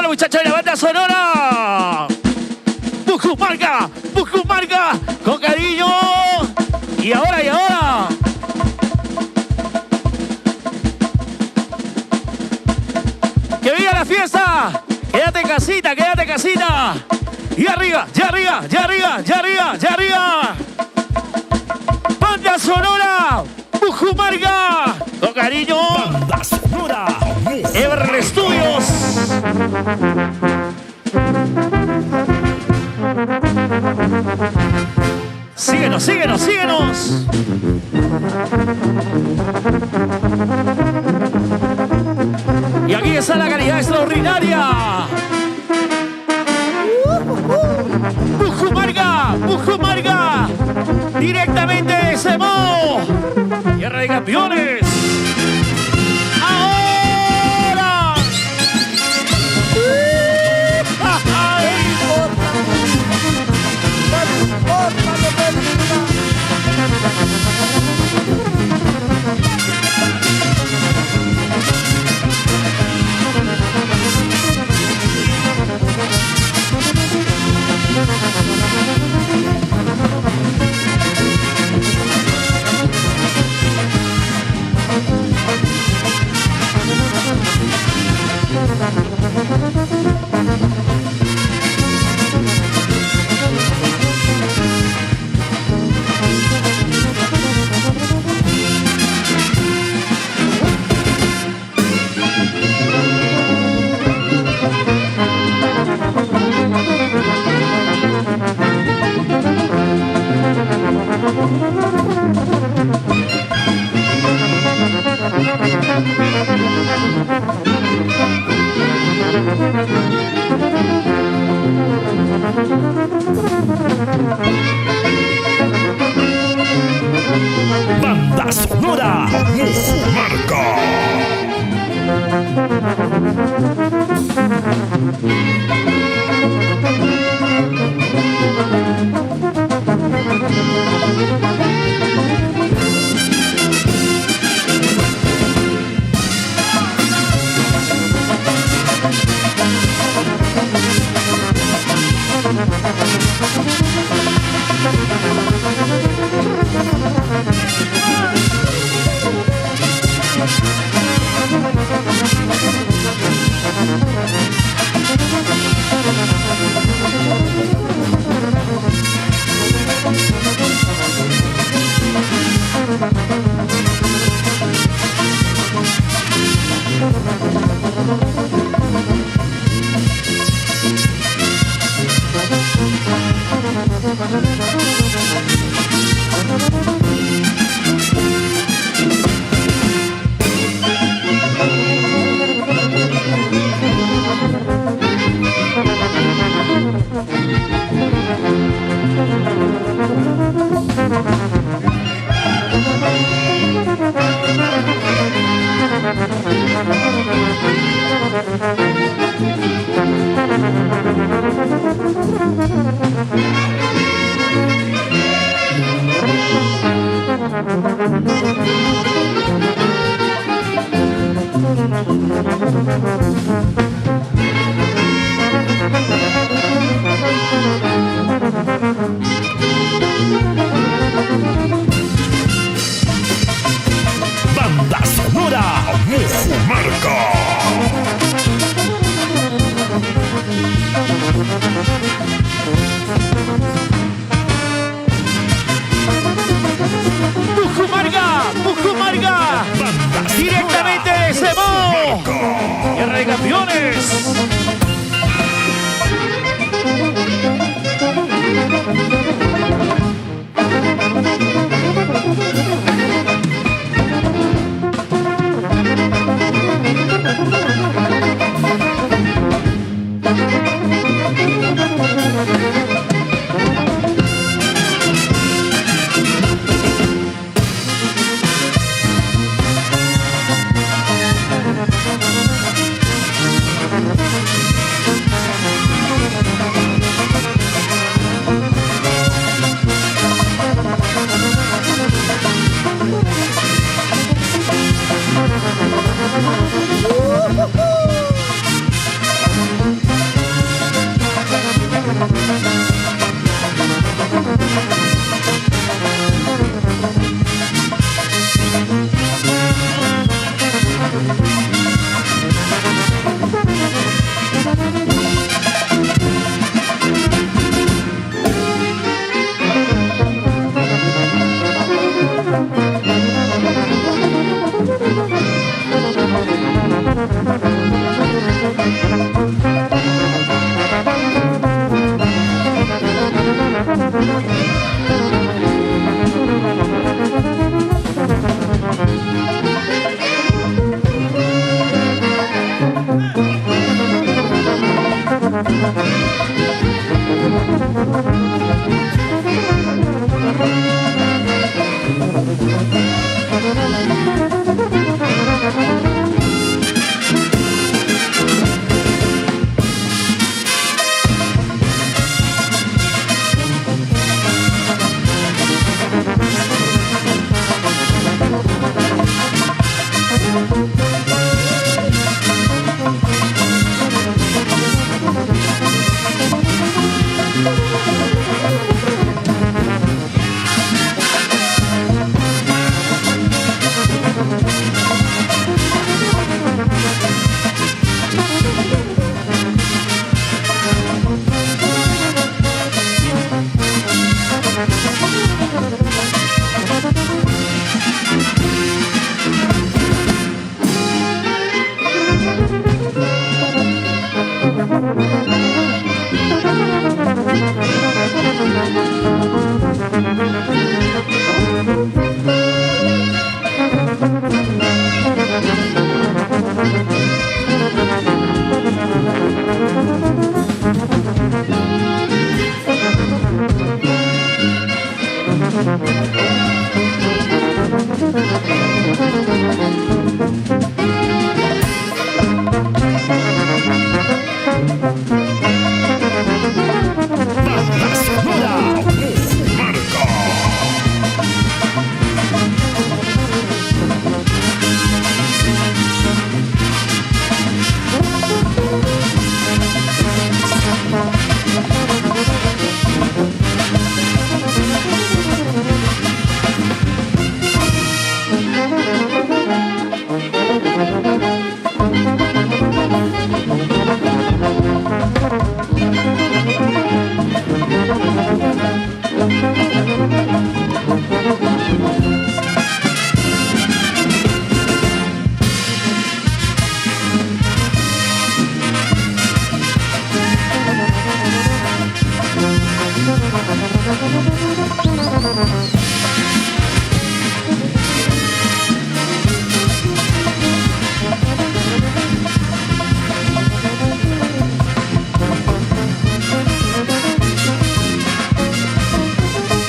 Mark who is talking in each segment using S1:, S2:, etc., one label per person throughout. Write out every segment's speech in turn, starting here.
S1: los muchachos de la banda sonora. Pujumarca, Pujumarca, con cariño. Y ahora, y ahora. ¡Que viva la fiesta! Quédate en casita, quédate en casita. Y arriba, y arriba, y arriba, y arriba, y arriba. Banda sonora, Pujumarca, con cariño.
S2: Banda sonora,
S1: Ever Studios. Síguenos, síguenos, síguenos. Y aquí está la calidad extraordinaria. Pujumarca, Pujumarca, directamente de Semo, Tierra de Campeones. Ahora.
S2: Banda sonora, Pujumarca. Banda sonora, Pujumarca.
S1: Pujumarca, Pujumarca, directamente de Semo, Tierra de Campeones.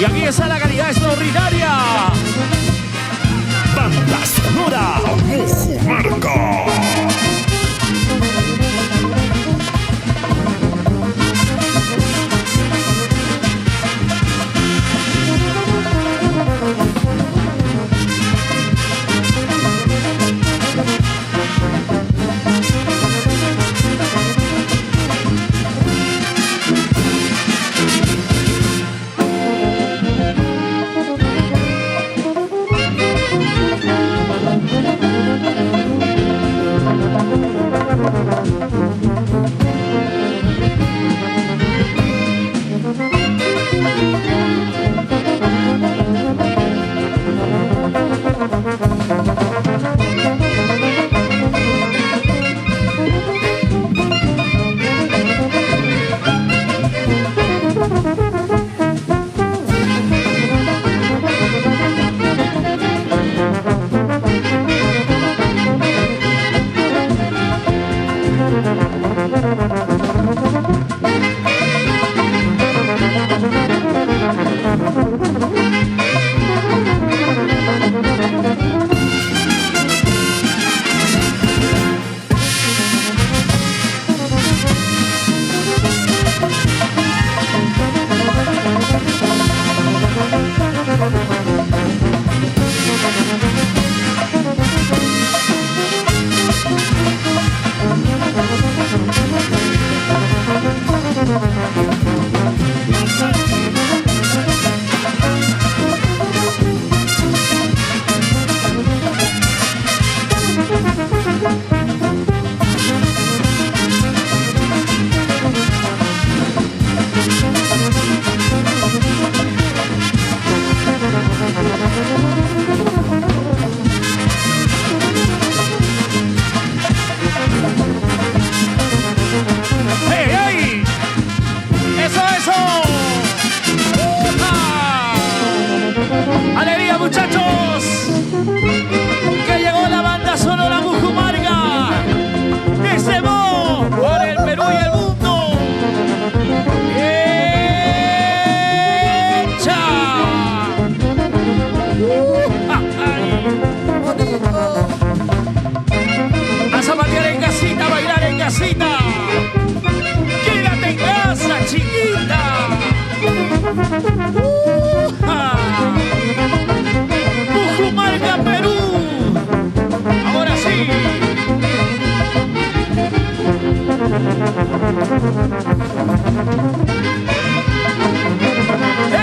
S1: Y aquí está la calidad extraordinaria.
S2: Banda sonora Mufumarca.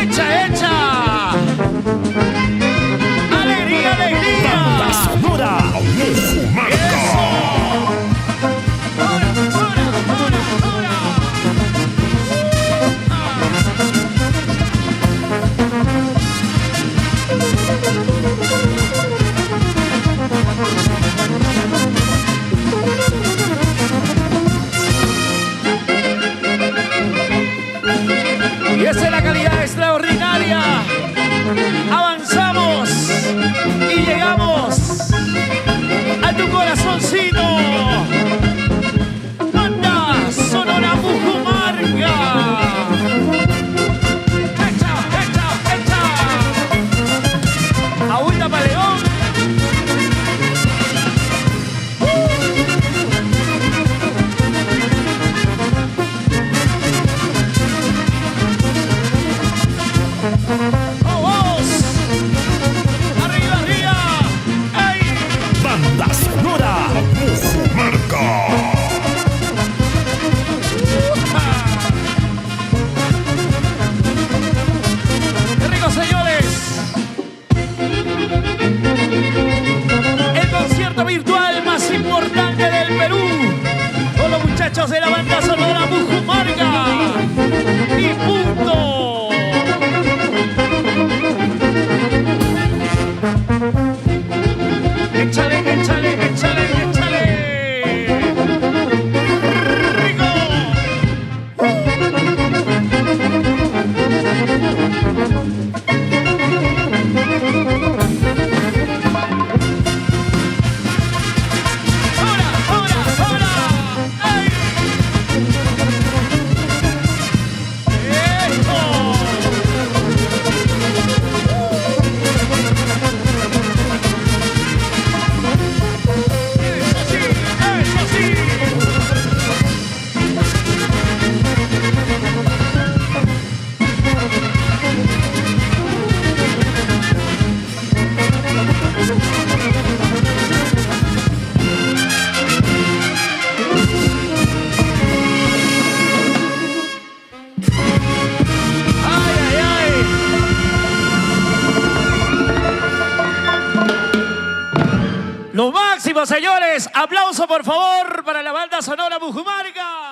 S1: ¡Echa, echa! ¡Alegría, alegría!
S2: Banda sonora Mujumarca.
S1: Y esa es la calidad extraordinaria. Avanzamos y llegamos a tu corazoncito. Banda Sonora Mujumarca. Echa, echa, echa. Agüita para León. ¡Vamos! ¡Arriba, arriba! ¡Ey!
S2: Banda sonora Mujumarca.
S1: ¡Qué rico, señores! El concierto virtual más importante del Perú con los muchachos de la banda sonora Mujumarca. ¡Y punto! ¡Échale, échale, échale, échale! ¡Rico! ¡Ahora, ahora, ahora! ¡Ey! ¡Esto! ¡Eso sí! ¡Eso sí! ¡Ay, ay, ay! Lo máximo, señores. Aplauso, por favor, para la banda sonora Mujumarca.